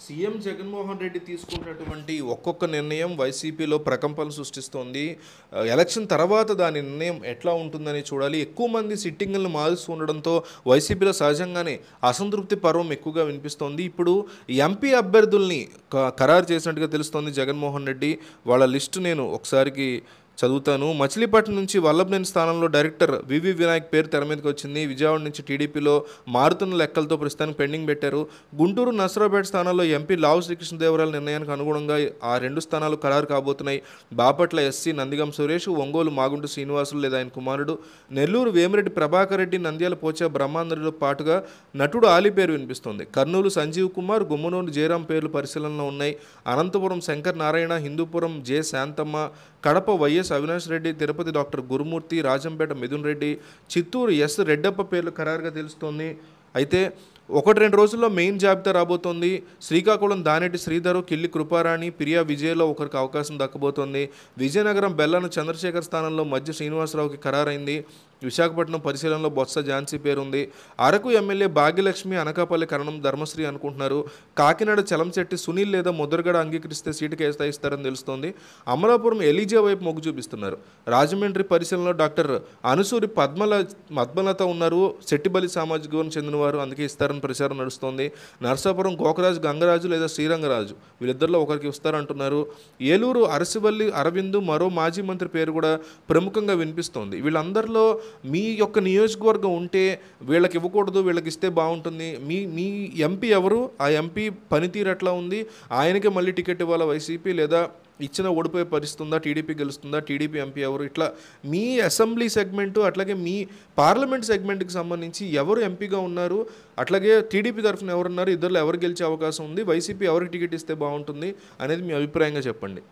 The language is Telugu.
సీఎం జగన్మోహన్ రెడ్డి తీసుకున్నటువంటి ఒక్కొక్క నిర్ణయం వైసీపీలో ప్రకంపనలు సృష్టిస్తోంది. ఎలక్షన్ తర్వాత దాని నిర్ణయం ఎట్లా ఉంటుందని చూడాలి. ఎక్కువ మంది సిట్టింగులను మారుస్తూ ఉండడంతో వైసీపీలో సహజంగానే అసంతృప్తి పర్వం ఎక్కువగా వినిపిస్తోంది. ఇప్పుడు ఎంపీ అభ్యర్థుల్ని ఖరారు చేసినట్టుగా తెలుస్తోంది జగన్మోహన్ రెడ్డి. వాళ్ళ లిస్టు నేను ఒకసారికి చదువుతాను. మచిలీపట్నం నుంచి వల్లభనేని స్థానంలో డైరెక్టర్ వివి వినాయక్ పేరు తెర మీదకి వచ్చింది. విజయవాడ నుంచి టీడీపీలో మారుతున్న లెక్కలతో ప్రస్తుతానికి పెండింగ్ పెట్టారు. గుంటూరు నసరాపేట స్థానాల్లో ఎంపీ లావు శ్రీకృష్ణదేవరాయల నిర్ణయానికి అనుగుణంగా ఆ రెండు స్థానాలు ఖరారు కాబోతున్నాయి. బాపట్ల ఎస్సీ నందిగం సురేష్, ఒంగోలు మాగుంటు శ్రీనివాసులు లేదా ఆయన కుమారుడు, నెల్లూరు వేమిరెడ్డి ప్రభాకర్ రెడ్డి, నంద్యాల పోచా బ్రహ్మాందరితో పాటుగా నటుడు ఆలీ పేరు వినిపిస్తోంది. కర్నూలు సంజీవ్ కుమార్, గుమ్మనూరు జయరాం పేర్లు పరిశీలనలో ఉన్నాయి. Anantapuram Shankar Narayana, Hindupuram J Shanthamma, Kadapa YS Avinash Reddy, Tirupati doctor Gurumurthy, Rajampet Mithun Reddy, Chittoor S Reddappa పేర్లు ఖరారుగా తెలుస్తోంది. అయితే 1-2 రోజుల్లో మెయిన్ జాబితా రాబోతోంది. శ్రీకాకుళం దానేటి శ్రీధరు, కిల్లి కృపారాణి, ప్రియా విజయ్లో ఒకరికి అవకాశం దక్కబోతోంది. విజయనగరం బెల్లాన చంద్రశేఖర్ స్థానంలో మధ్య శ్రీనివాసరావుకి ఖరారైంది. విశాఖపట్నం పరిశీలనలో బొత్స ఝాన్సీ పేరుంది. అరకు ఎమ్మెల్యే భాగ్యలక్ష్మి, అనకాపల్లి కరణం ధర్మశ్రీ అనుకుంటున్నారు. కాకినాడ చలంశెట్టి సునీల్ లేదా ముద్రగడ అంగీకరిస్తే సీటు కేటాయిస్తారని తెలుస్తోంది. అమలాపురం ఎలీజా వైపు మొగ్గు చూపిస్తున్నారు. రాజమండ్రి పరిశీలనలో డాక్టర్ అనుసూరి పద్మలత ఉన్నారు. శెట్టిబలి సామాజిక వర్గం చెందినవారు, అందుకే ఇస్తారని ప్రచారం నడుస్తోంది. నర్సాపురం గోకరాజు గంగరాజు లేదా శ్రీరంగరాజు వీళ్ళిద్దరిలో ఒకరికి ఇస్తారంటున్నారు. ఏలూరు అరసివల్లి అరవింద్, మరో మాజీ మంత్రి పేరు కూడా ప్రముఖంగా వినిపిస్తోంది. వీళ్ళందరిలో మీ యొక్క నియోజకవర్గం ఉంటే వీళ్ళకి ఇవ్వకూడదు, వీళ్ళకి ఇస్తే బాగుంటుంది, మీ ఎంపీ ఎవరు, ఆ ఎంపీ పనితీరు ఎట్లా ఉంది, ఆయనకే మళ్ళీ టికెట్ ఇవ్వాలా వైసీపీ, లేదా ఇచ్చిన ఓడిపోయే పరిస్థితుందా, టీడీపీ గెలుస్తుందా, టీడీపీ ఎంపీ ఎవరు, ఇట్లా మీ అసెంబ్లీ సెగ్మెంటు అట్లాగే మీ పార్లమెంట్ సెగ్మెంట్కి సంబంధించి ఎవరు ఎంపీగా ఉన్నారు, అట్లాగే టీడీపీ తరఫున ఎవరున్నారు, ఇద్దరు ఎవరు గెలిచే అవకాశం ఉంది, వైసీపీ ఎవరికి టికెట్ ఇస్తే బాగుంటుంది అనేది మీ అభిప్రాయంగా చెప్పండి.